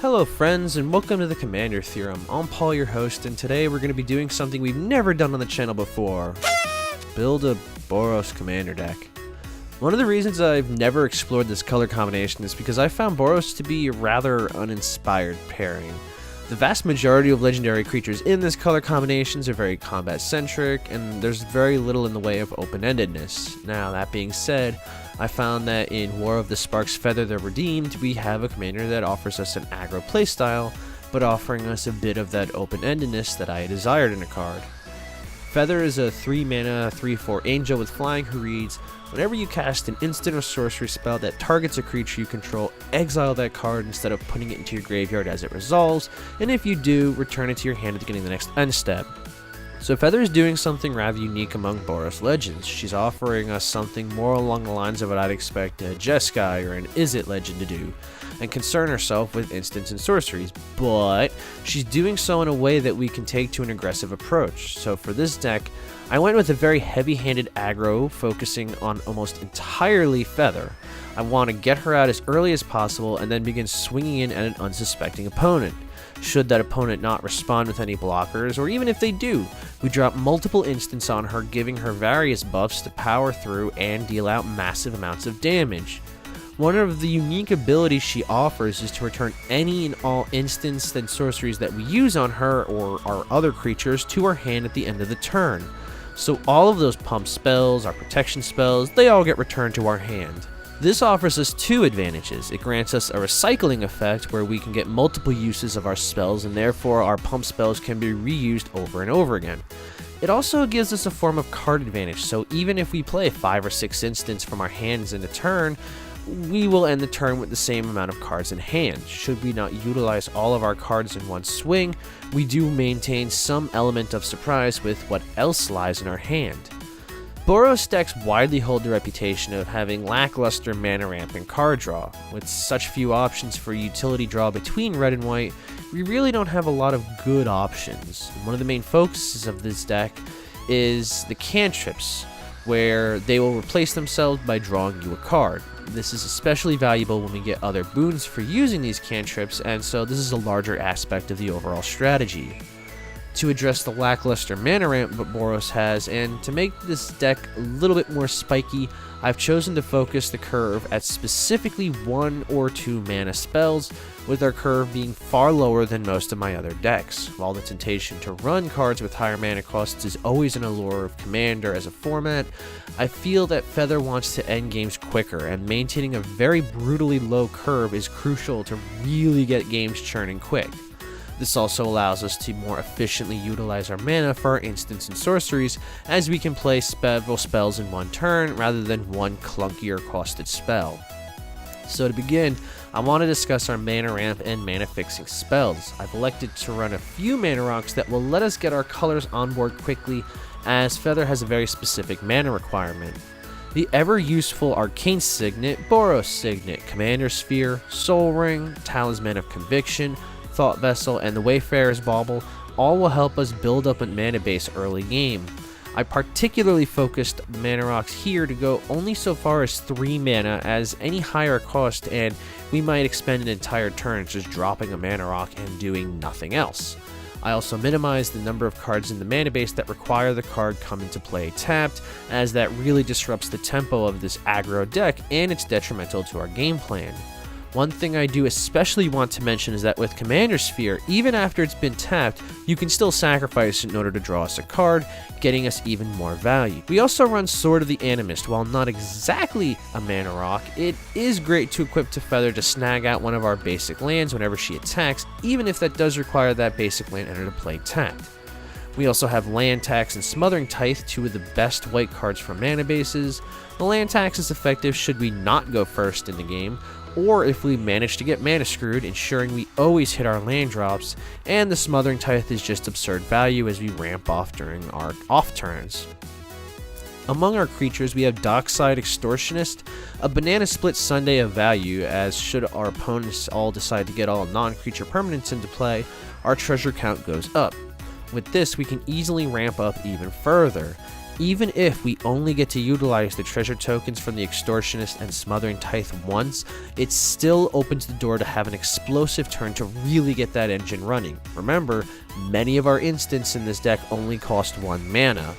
Hello friends, and welcome to the Commander Theorem. I'm Paul, your host, and today we're going to be doing something we've never done on the channel before. Build a Boros Commander deck. One of the reasons I've never explored this color combination is because I found Boros to be a rather uninspired pairing. The vast majority of legendary creatures in this color combinations are very combat-centric, and there's very little in the way of open-endedness. Now, that being said, I found that in War of the Boros Feather the Redeemed, we have a commander that offers us an aggro playstyle, but offering us a bit of that open-endedness that I desired in a card. Feather is a 3-mana, 3/4 angel with flying who reads, whenever you cast an instant or sorcery spell that targets a creature you control, exile that card instead of putting it into your graveyard as it resolves, and if you do, return it to your hand at the beginning of the next end step. So Feather is doing something rather unique among Boros legends. She's offering us something more along the lines of what I'd expect a Jeskai or an Izzet legend to do, and concern herself with instants and sorceries, but she's doing so in a way that we can take to an aggressive approach. So for this deck, I went with a very heavy-handed aggro, focusing on almost entirely Feather. I want to get her out as early as possible and then begin swinging in at an unsuspecting opponent. Should that opponent not respond with any blockers, or even if they do, we drop multiple instants on her, giving her various buffs to power through and deal out massive amounts of damage. One of the unique abilities she offers is to return any and all instants and sorceries that we use on her or our other creatures to our hand at the end of the turn. So all of those pump spells, our protection spells, they all get returned to our hand. This offers us two advantages. It grants us a recycling effect where we can get multiple uses of our spells, and therefore our pump spells can be reused over and over again. It also gives us a form of card advantage, so even if we play 5 or 6 instants from our hands in a turn, we will end the turn with the same amount of cards in hand. Should we not utilize all of our cards in one swing, we do maintain some element of surprise with what else lies in our hand. Boros decks widely hold the reputation of having lackluster mana ramp and card draw. With such few options for utility draw between red and white, we really don't have a lot of good options. One of the main focuses of this deck is the cantrips, where they will replace themselves by drawing you a card. This is especially valuable when we get other boons for using these cantrips, and so this is a larger aspect of the overall strategy. To address the lackluster mana ramp that Boros has, and to make this deck a little bit more spiky, I've chosen to focus the curve at specifically 1 or 2 mana spells, with our curve being far lower than most of my other decks. While the temptation to run cards with higher mana costs is always an allure of Commander as a format, I feel that Feather wants to end games quicker, and maintaining a very brutally low curve is crucial to really get games churning quick. This also allows us to more efficiently utilize our mana for our instants and sorceries, as we can play several spells in one turn rather than one clunkier costed spell. So to begin, I want to discuss our mana ramp and mana fixing spells. I've elected to run a few mana rocks that will let us get our colors on board quickly, as Feather has a very specific mana requirement. The ever-useful Arcane Signet, Boros Signet, Commander Sphere, Soul Ring, Talisman of Conviction, Thought Vessel, and the Wayfarer's Bauble all will help us build up a mana base early game. I particularly focused mana rocks here to go only so far as 3 mana, as any higher cost and we might expend an entire turn just dropping a mana rock and doing nothing else. I also minimized the number of cards in the mana base that require the card come into play tapped, as that really disrupts the tempo of this aggro deck and it's detrimental to our game plan. One thing I do especially want to mention is that with Commander Sphere, even after it's been tapped, you can still sacrifice it in order to draw us a card, getting us even more value. We also run Sword of the Animist. While not exactly a mana rock, it is great to equip to Feather to snag out one of our basic lands whenever she attacks, even if that does require that basic land enter to play tapped. We also have Land Tax and Smothering Tithe, two of the best white cards for mana bases. The Land Tax is effective should we not go first in the game, or if we manage to get mana screwed, ensuring we always hit our land drops, and the Smothering Tithe is just absurd value as we ramp off during our off turns. Among our creatures, we have Dockside Extortionist, a banana split Sunday of value, as should our opponents all decide to get all non-creature permanents into play, our treasure count goes up. With this, we can easily ramp up even further. Even if we only get to utilize the treasure tokens from the Extortionist and Smothering Tithe once, it still opens the door to have an explosive turn to really get that engine running. Remember, many of our instants in this deck only cost 1 mana.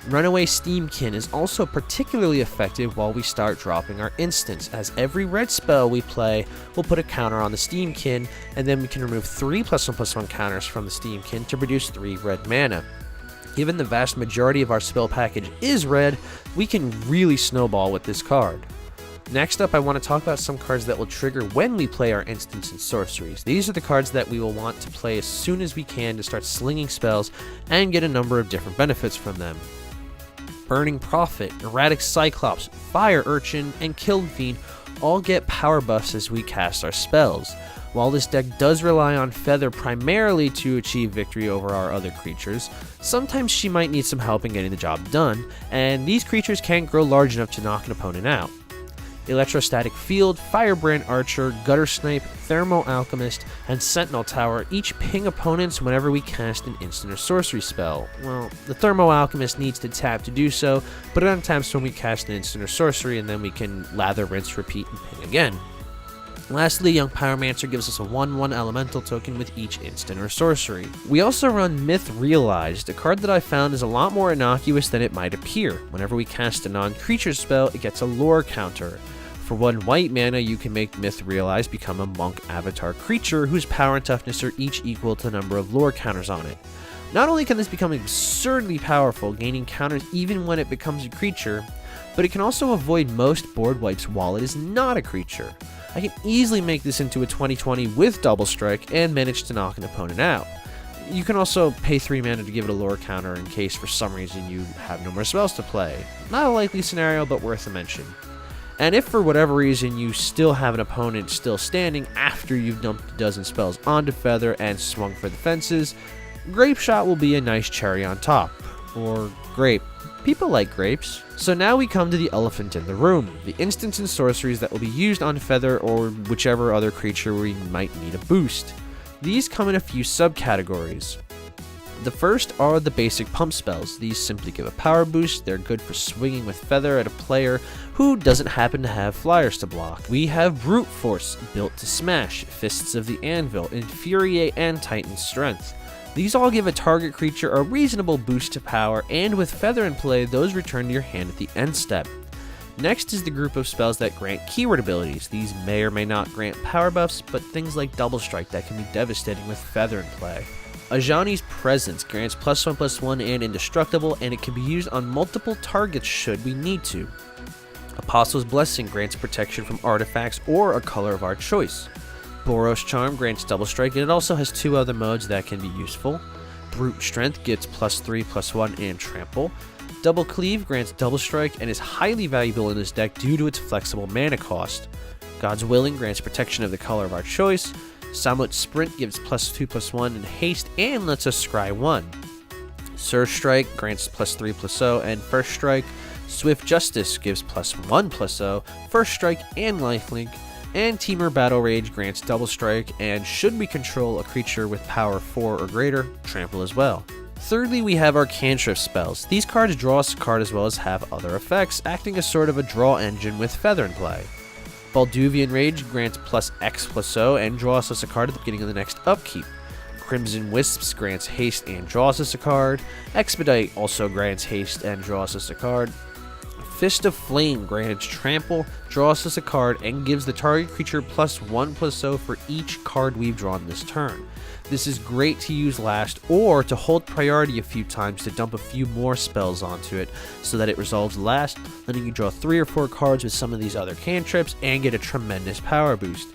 Runaway Steamkin is also particularly effective while we start dropping our instants, as every red spell we play will put a counter on the Steamkin, and then we can remove 3 +1/+1 counters from the Steamkin to produce 3 red mana. Given the vast majority of our spell package is red, we can really snowball with this card. Next up, I want to talk about some cards that will trigger when we play our instants and sorceries. These are the cards that we will want to play as soon as we can to start slinging spells and get a number of different benefits from them. Burning Prophet, Erratic Cyclops, Fire Urchin, and Kiln Fiend all get power buffs as we cast our spells. While this deck does rely on Feather primarily to achieve victory over our other creatures, sometimes she might need some help in getting the job done, and these creatures can't grow large enough to knock an opponent out. Electrostatic Field, Firebrand Archer, Gutter Snipe, Thermal Alchemist, and Sentinel Tower each ping opponents whenever we cast an instant or sorcery spell. Well, the Thermal Alchemist needs to tap to do so, but it untaps when we cast an instant or sorcery, and then we can lather, rinse, repeat, and ping again. Lastly, Young Pyromancer gives us a 1/1 elemental token with each instant or sorcery. We also run Myth Realized, a card that I found is a lot more innocuous than it might appear. Whenever we cast a non-creature spell, it gets a lore counter. For 1 white mana, you can make Myth Realized become a monk avatar creature whose power and toughness are each equal to the number of lore counters on it. Not only can this become absurdly powerful, gaining counters even when it becomes a creature, but it can also avoid most board wipes while it is not a creature. I can easily make this into a 20/20 with Double Strike and manage to knock an opponent out. You can also pay 3 mana to give it a lore counter in case for some reason you have no more spells to play. Not a likely scenario, but worth a mention. And if for whatever reason you still have an opponent still standing after you've dumped a dozen spells onto Feather and swung for the fences, Grape Shot will be a nice cherry on top. Or grape. People like grapes. So now we come to the elephant in the room, the instants and sorceries that will be used on Feather or whichever other creature we might need a boost. These come in a few subcategories. The first are the basic pump spells. These simply give a power boost. They're good for swinging with Feather at a player who doesn't happen to have flyers to block. We have Brute Force, Built to Smash, Fists of the Anvil, Infuriate, and Titan Strength. These all give a target creature a reasonable boost to power, and with Feather in play, those return to your hand at the end step. Next is the group of spells that grant keyword abilities. These may or may not grant power buffs, but things like Double Strike that can be devastating with Feather in play. Ajani's Presence grants +1/+1 and Indestructible, and it can be used on multiple targets should we need to. Apostle's Blessing grants protection from artifacts or a color of our choice. Boros Charm grants Double Strike, and it also has 2 other modes that can be useful. Brute Strength gets +3/+1 and Trample. Double Cleave grants Double Strike and is highly valuable in this deck due to its flexible mana cost. God's Willing grants protection of the color of our choice. Samut Sprint gives +2/+1 and haste and lets us scry 1. Surge Strike grants +3/+0 and First Strike. Swift Justice gives +1/+0, First Strike and Lifelink. And Teamer Battle Rage grants Double Strike, and should we control a creature with power 4 or greater, Trample as well. Thirdly, we have our cantrip spells. These cards draw us a card as well as have other effects, acting as sort of a draw engine with Feather in play. Balduvian Rage grants +X/+0 and draws us a card at the beginning of the next upkeep. Crimson Wisps grants haste and draws us a card. Expedite also grants haste and draws us a card. Fist of Flame grants trample, draws us a card, and gives the target creature +1/+0 for each card we've drawn this turn. This is great to use last or to hold priority a few times to dump a few more spells onto it so that it resolves last, letting you draw 3 or 4 cards with some of these other cantrips and get a tremendous power boost.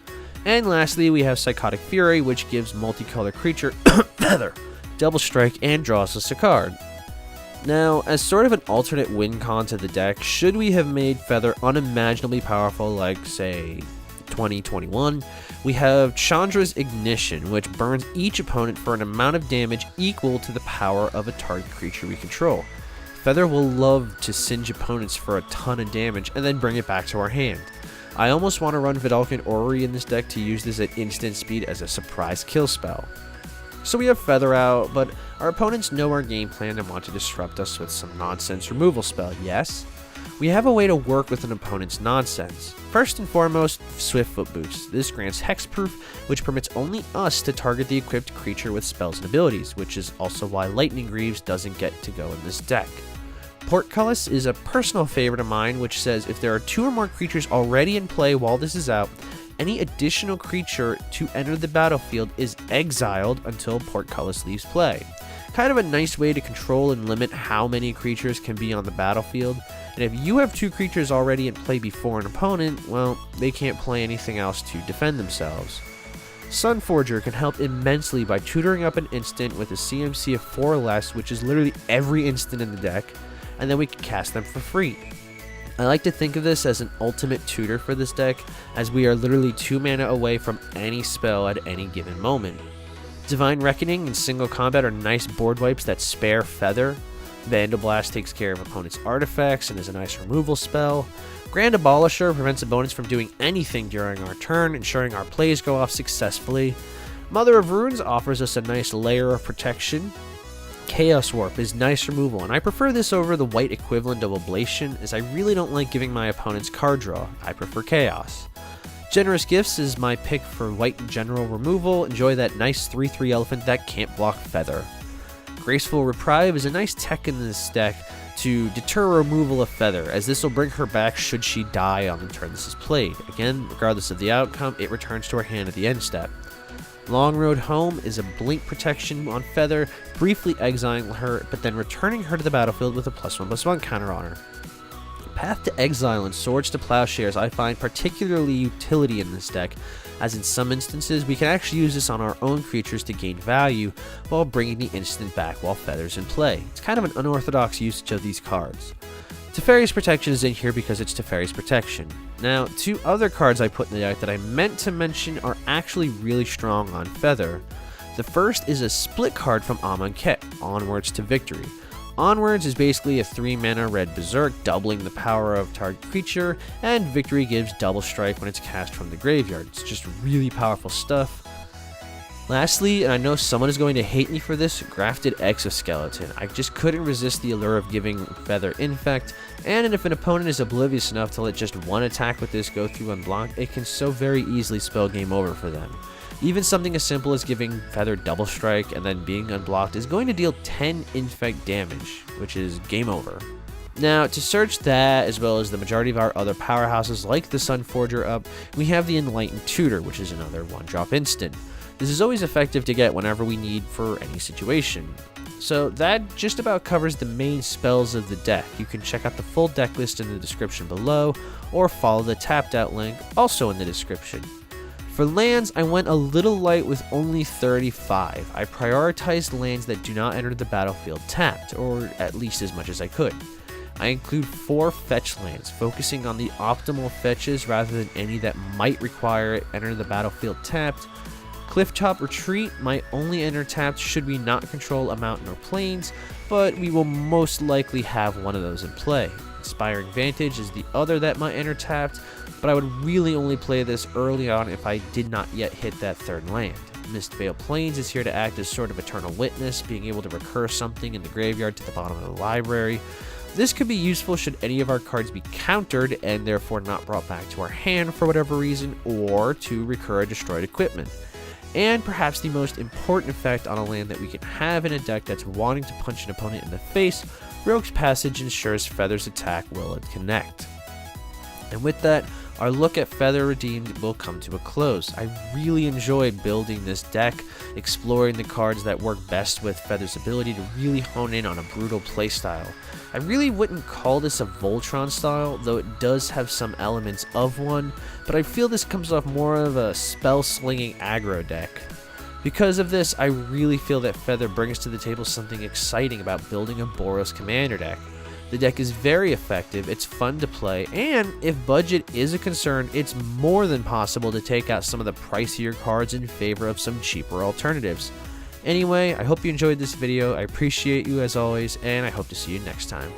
And lastly, we have Psychotic Fury, which gives multicolor creature Feather, Double Strike, and draws us a card. Now, as sort of an alternate win con to the deck, should we have made Feather unimaginably powerful like, say, 2021, we have Chandra's Ignition, which burns each opponent for an amount of damage equal to the power of a target creature we control. Feather will love to singe opponents for a ton of damage and then bring it back to our hand. I almost want to run Vidalcan Orrery in this deck to use this at instant speed as a surprise kill spell. So we have Feather out, but our opponents know our game plan and want to disrupt us with some nonsense removal spell, yes? We have a way to work with an opponent's nonsense. First and foremost, Swiftfoot Boots. This grants hexproof, which permits only us to target the equipped creature with spells and abilities, which is also why Lightning Greaves doesn't get to go in this deck. Portcullis is a personal favorite of mine, which says if there are 2 or more creatures already in play while this is out, any additional creature to enter the battlefield is exiled until Portcullis leaves play. Kind of a nice way to control and limit how many creatures can be on the battlefield, and if you have 2 creatures already in play before an opponent, well, they can't play anything else to defend themselves. Sunforger can help immensely by tutoring up an instant with a CMC of 4 or less, which is literally every instant in the deck, and then we can cast them for free. I like to think of this as an ultimate tutor for this deck, as we are literally 2 mana away from any spell at any given moment. Divine Reckoning and Single Combat are nice board wipes that spare Feather. Vandal Blast takes care of opponents' artifacts and is a nice removal spell. Grand Abolisher prevents opponents from doing anything during our turn, ensuring our plays go off successfully. Mother of Runes offers us a nice layer of protection. Chaos Warp is nice removal, and I prefer this over the white equivalent of Oblation, as I really don't like giving my opponents card draw. I prefer Chaos. Generous Gifts is my pick for white and general removal. Enjoy that nice 3/3 elephant that can't block Feather. Graceful Reprieve is a nice tech in this deck to deter removal of Feather, as this will bring her back should she die on the turn this is played. Again, regardless of the outcome, it returns to her hand at the end step. Long Road Home is a blink protection on Feather, briefly exiling her, but then returning her to the battlefield with a +1/+1 counter on her. Path to Exile and Swords to Plowshares I find particularly utility in this deck, as in some instances we can actually use this on our own creatures to gain value while bringing the instant back while Feather's in play. It's kind of an unorthodox usage of these cards. Teferi's Protection is in here because it's Teferi's Protection. Now, 2 other cards I put in the deck that I meant to mention are actually really strong on Feather. The first is a split card from Amonkhet, Onwards to Victory. Onwards is basically a 3 mana red berserk, doubling the power of target creature, and Victory gives double strike when it's cast from the graveyard. It's just really powerful stuff. Lastly, and I know someone is going to hate me for this, Grafted Exoskeleton. I just couldn't resist the allure of giving Feather Infect, and if an opponent is oblivious enough to let just 1 attack with this go through unblocked, it can so very easily spell game over for them. Even something as simple as giving Feather double strike and then being unblocked is going to deal 10 infect damage, which is game over. Now, to search that, as well as the majority of our other powerhouses like the Sunforger up, we have the Enlightened Tutor, which is another 1-drop instant. This is always effective to get whenever we need for any situation. So that just about covers the main spells of the deck. You can check out the full deck list in the description below, or follow the tapped out link also in the description. For lands, I went a little light with only 35. I prioritized lands that do not enter the battlefield tapped, or at least as much as I could. I include 4 fetch lands, focusing on the optimal fetches rather than any that might require it enter the battlefield tapped. Clifftop Retreat might only enter tapped should we not control a mountain or plains, but we will most likely have one of those in play. Inspiring Vantage is the other that might enter tapped, but I would really only play this early on if I did not yet hit that 3rd land. Mistveil Plains is here to act as sort of Eternal Witness, being able to recur something in the graveyard to the bottom of the library. This could be useful should any of our cards be countered and therefore not brought back to our hand for whatever reason, or to recur a destroyed equipment. And perhaps the most important effect on a land that we can have in a deck that's wanting to punch an opponent in the face, Rogue's Passage ensures Feather's attack will connect. And with that, our look at Feather Redeemed will come to a close. I really enjoyed building this deck, exploring the cards that work best with Feather's ability to really hone in on a brutal playstyle. I really wouldn't call this a Voltron style, though it does have some elements of one, but I feel this comes off more of a spell-slinging aggro deck. Because of this, I really feel that Feather brings to the table something exciting about building a Boros commander deck. The deck is very effective, it's fun to play, and if budget is a concern, it's more than possible to take out some of the pricier cards in favor of some cheaper alternatives. Anyway, I hope you enjoyed this video, I appreciate you as always, and I hope to see you next time.